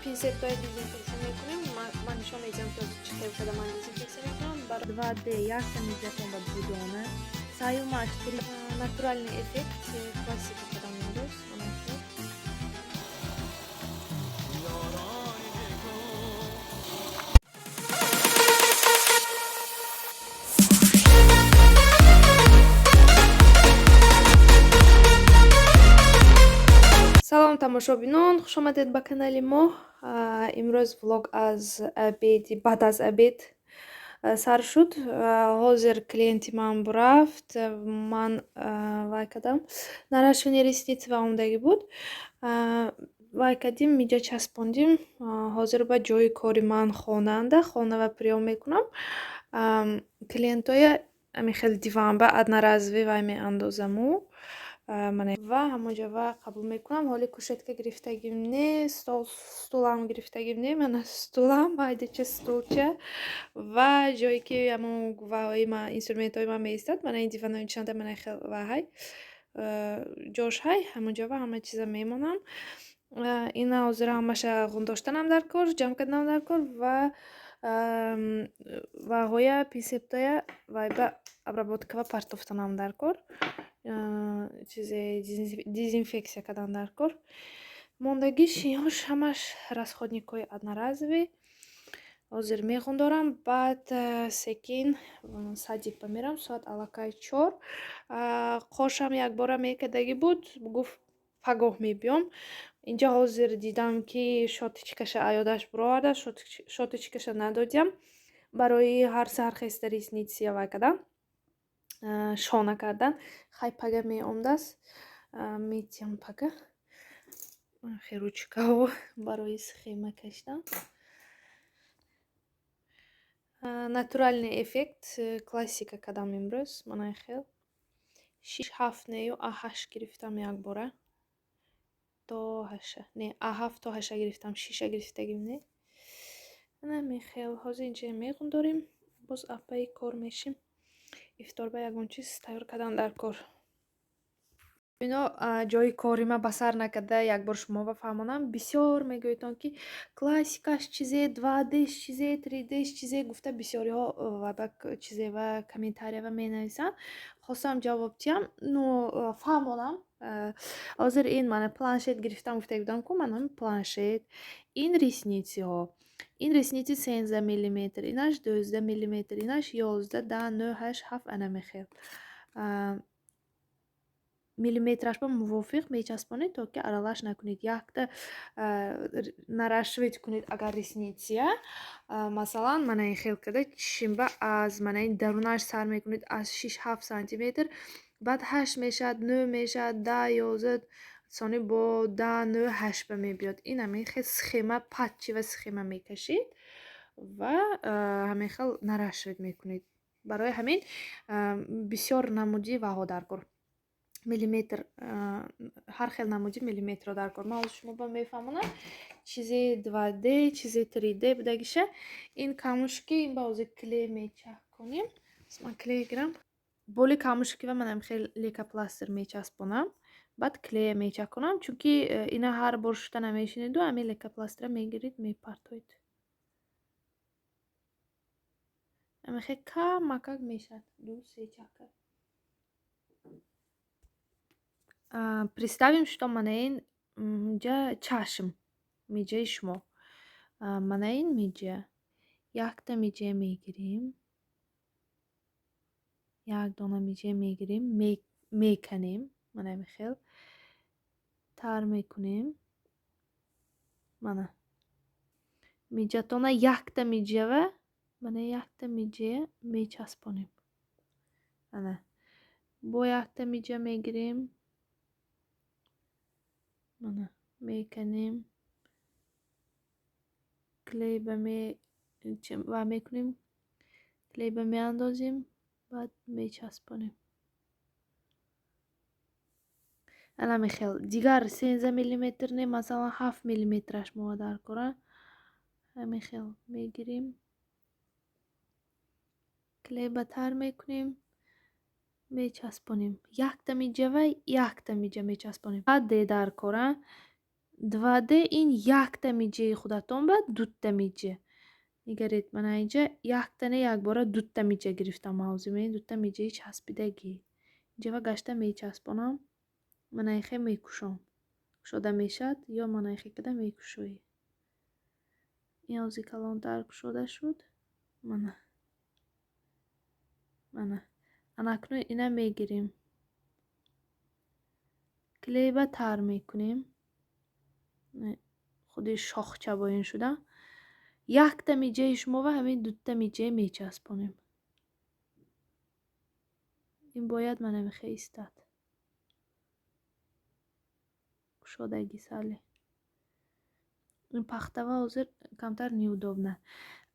пинцеттой дезинфекция میکنیم. من نشون میدم که چطور کدام من دезинфекция میکنم. برای 2D ярко میذارم با بدونه. سایماش натуральный эффект классика کدام می‌دوست. салом тамошобинон, хуш омадед ба канали мо. имрӯз влог аз обеди баъд аз обед сар шуд. ҳозир клиенти ман рафт, ман вай кардам. нарашвини ресницава омадагӣ буд. вай кардим, миҷа часпондим. ҳозир ба ҷои кори ман хонанда хонава приём мекунам. клиентоя ами хеле диванба одноразовӣ вай меандозаму ва ҳамоҷава қабул мекунам. ҳоли кушетка гирифтагим не, стулам гирифтагим не. мана стулам айдача стулча ва ҷое ки ҳамон гуваҳои ман инструментҳои ман меистад. мана ин диванои нишанда мана хел ва ҳай ҷош ҳай ҳамоҷава ҳама чиза мемонам. ина ҳозир ҳамаша ғундоштанам дар кор, ҷамъ карданам дар кор ва ҳоя пинсептоя вай ба обработкава партофтанам дар кор. чизе дезинфекция кардан дар кор. мондагиш инҳош ҳамаш расходникҳои одноразовӣ. ҳозир мехондорам, баъд секин садика мерам. соат аллакай 4. қошам якбора мекардагӣ буд, гуфт пагоҳ мебиём. инҷа ҳозир дидам ки шотичкаша аёдаш буроварда, шотичкаша надодям. барои ҳар сар хеста ресниция вай кардан, шона кардан. хай пага меомдааст. метиям пага ручкаҳо барои схема кашидан. натуральный эффект классика кардам имрӯз. мана хел 6-7 не ё 8 гирифтам якбора. то 8 не 7 то 8 гирифтам, 6 гирифтагим не. ана мехел ҳозир инҷа меғундорим. боз апаи кор мешим. ифтор ба ягон чиз тайёр кардан дар кор. ино ҷои кори ма ба сар накарда якбор шумо бафаҳмонам. бисёр мегӯедон ки классикаш чизе, 2Dш чизе, 3Dш чизе гуфта бисёриҳо чизе ва комментариява менависанд. хостам ҷавоб диҳам. ну фаҳмонам. ҳозир ин мана планшет гирифтам, гуфта будам ку мана планшет. ин реснисиҳо. ин ресниси 13 миллиметр, инаш 12 миллиметр, инаш 11, 10, 9, 8, 7 ана мехел. миллиметраш ба мувофиқ мечаспонед, то ки аралаш накунед. якта нарашвед кунед агар ресниция. масалан мана ин хел када чишимба аз мана ин дарунаш сар мекунед аз 6-7 сантиметр, баъд 8 мешавад, 9 мешавад, 10, 11 сони бо 10, 9, 8 ба мебиёд. ин ҳамин хел схема патчива схема мекашед ва ҳамин хел нарашвед мекунед. барои ҳамин бисёр намуди ваҳо дар кор. миллиметр ҳар хел намуди миллиметрро дар кор. ман шумо ба мефаҳмонам чизе 2D чизе 3D будагиша. ин камушки ин ба ҳозир клей мечаҳкунем. ман клей гирам. боли камушкива манам хел лекопластир мечаспонам. баъд клея мечаҳкунам, чунки ина ҳар бор шута намешинеду. ҳамин лекопластира мегирид мепартоед. ҳамин хел камакак мешавад. 2-3 чака. представим, что мана ин миҷа чашм, миҷаи шумо. мана ин миҷа. якта миҷа мегирем. як дона миҷа мегирем, меканем. мана мехел тар мекунем. мана миҷатона якта миҷава, мана якта миҷа мечаспонем. ана бо якта миҷа мегирем. мана меканем. клей ба мекунем. клей ба меандозем. баъд мечаспонем. ана мехел дигар 13 миллиметр не, масалан 7 миллиметраш мо дар кора. ҳамин хел мегирем. клей ба тар мекунем. мечаспонем. якта миҷа ва якта миҷа мечаспонем. баъд дар кора 2D ин якта миҷаи худатон ба дутта миҷа. Нигаред, ман инҷа якта не якбора дутта миҷа гирифтам мавзӯъ. Мебинед дутта миҷаи часпидагӣ. Инҷа гашта мечаспонам, манайхе мекушом. Кушода мешавад ё манайхе када мекушоӣ. ин ҳозир калонтар кушода шуд. мана анакнун ина мегирем, клейба тар мекунем. худи шохчабоин шуда. Якта миҷаи шумо ва ҳамин дутта миҷаи мечаспонем. ин бояд манамихе истад. кушодаги сали. ин пахтава ҳозир камтар неудобна.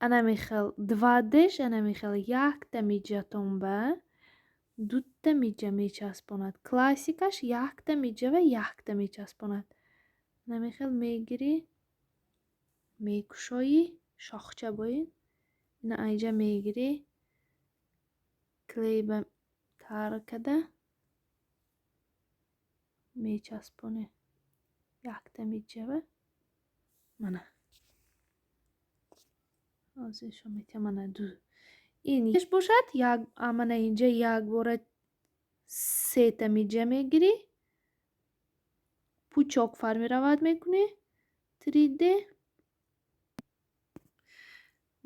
Анамихел 2Dш анамихел якта миҷатон ба дутта миҷа мечаспонад. Классикаш якта миҷа ва якта мечаспонад. Намихел мегирӣ, мекушоӣ шохчабоин. ина айҷа мегирӣ, клейба тар када мечаспонӣ. Якта миҷа ва мана. ҳозир шо метавонам мана ду. ин еш бошад, як мана инҷа якбора сета миҷа мегирӣ. пучок формировать мекунӣ. 3D.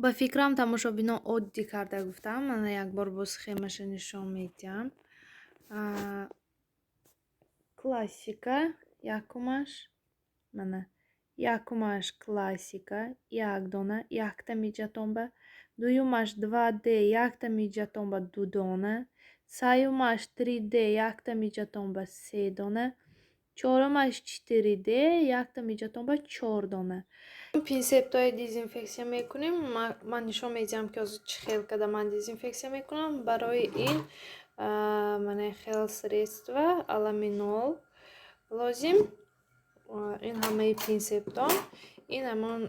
ба фикрам тамошобинон оддӣ карда гуфтам. Мана якбор боз схемаша нишон медиҳам. Классика якумаш. Мана якумаш классика як дона якта миҷатон ба. дуюмаш 2D якта миҷатон ба 2 дона. сеюмаш 3D якта миҷатон ба 3 дона. чорумаш 4D якта миҷатон ба 4 дона. пинсептои дезинфексия мекунем. ман нишон медиҳам ки ҳозир чӣ хел када ман дезинфексия мекунам. барои ин манахел средства аламинол лозим. ин ҳамаи пинсептон. ин ҳамон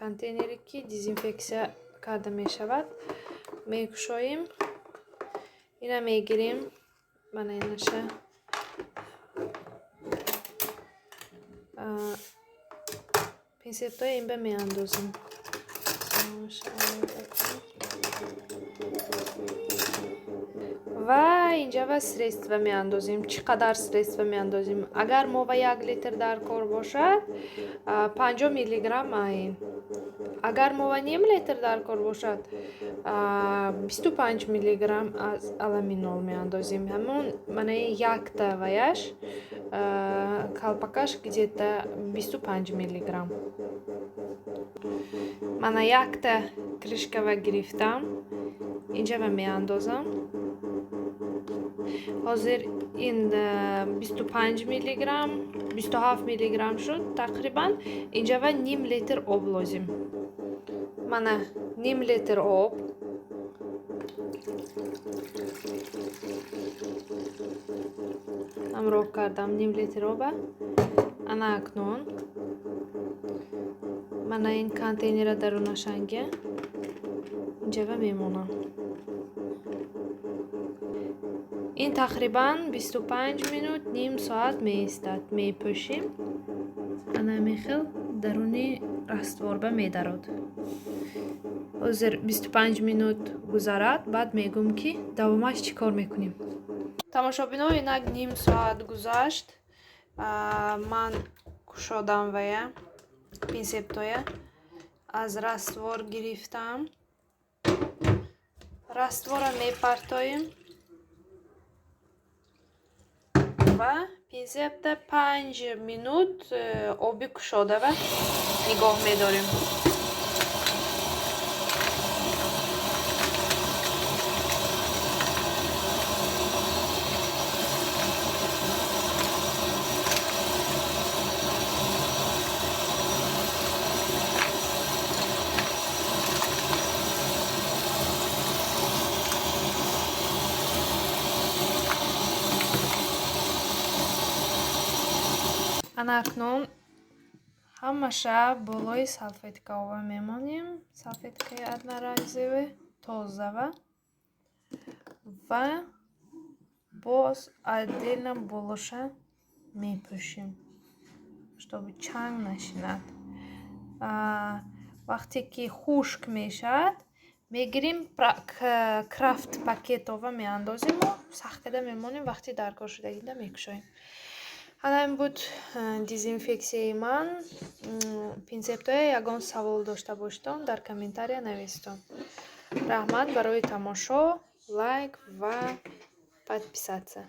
контейнере ки дезинфексия карда мешавад. мекушоем. ина мегирем. мана инаша пинсептои ин ба меандозем. ва инҷа ва средства меандозем. чӣ қадар средства меандозем? агар мова 1 литр дар кор бошад 50 миллиграмм аин. агар мова ним литр дар кор бошад 25 миллиграмм аз аламинол меандозем. ҳамон манаи якта ваяш калпакаш где-то 25 миллиграмм. мана якта кришкава гирифтам. инҷа ва меандозам. ҳозир ин 25 миллиграмм 27 миллиграмм шуд тақрибан. инҷа ва ним литр об лозим. мана ним литр об. ҳамроҳ кардам ним литр оба. ана акнун мана ин контейнера дарунашанга инҷа ва мемонам. ин тақрибан 25 минут ним соат меистад. мепӯшем. ана мехел даруни растворба медарод. ҳозир 25 минут гузарад. баъд мегӯм ки давомаш чӣ кор мекунем. тамошобинон инак ним соат гузашт. ман кушодам вая пинсептоя. аз раствор гирифтам. раствора мепартоем ва пинсепта 5 минут оби кушодава нигоҳ медорем. ана акнун ҳамаша болои салфетка ова мемонем. салфеткаи одноразове тозава ва боз отдельно болоша мепӯшем. чтобы чанг нашинад. вақте ки хушк мешавад мегирим крафт пакетова меандозим ва сахт карда мемонем, вақти даркор шудагида мекушоем. ҳамин буд дезинфексияи ман. пинсептоя ягон савол дошта бошедон дар комментария навистон. раҳмат барои тамошо, лайк ва подписаться.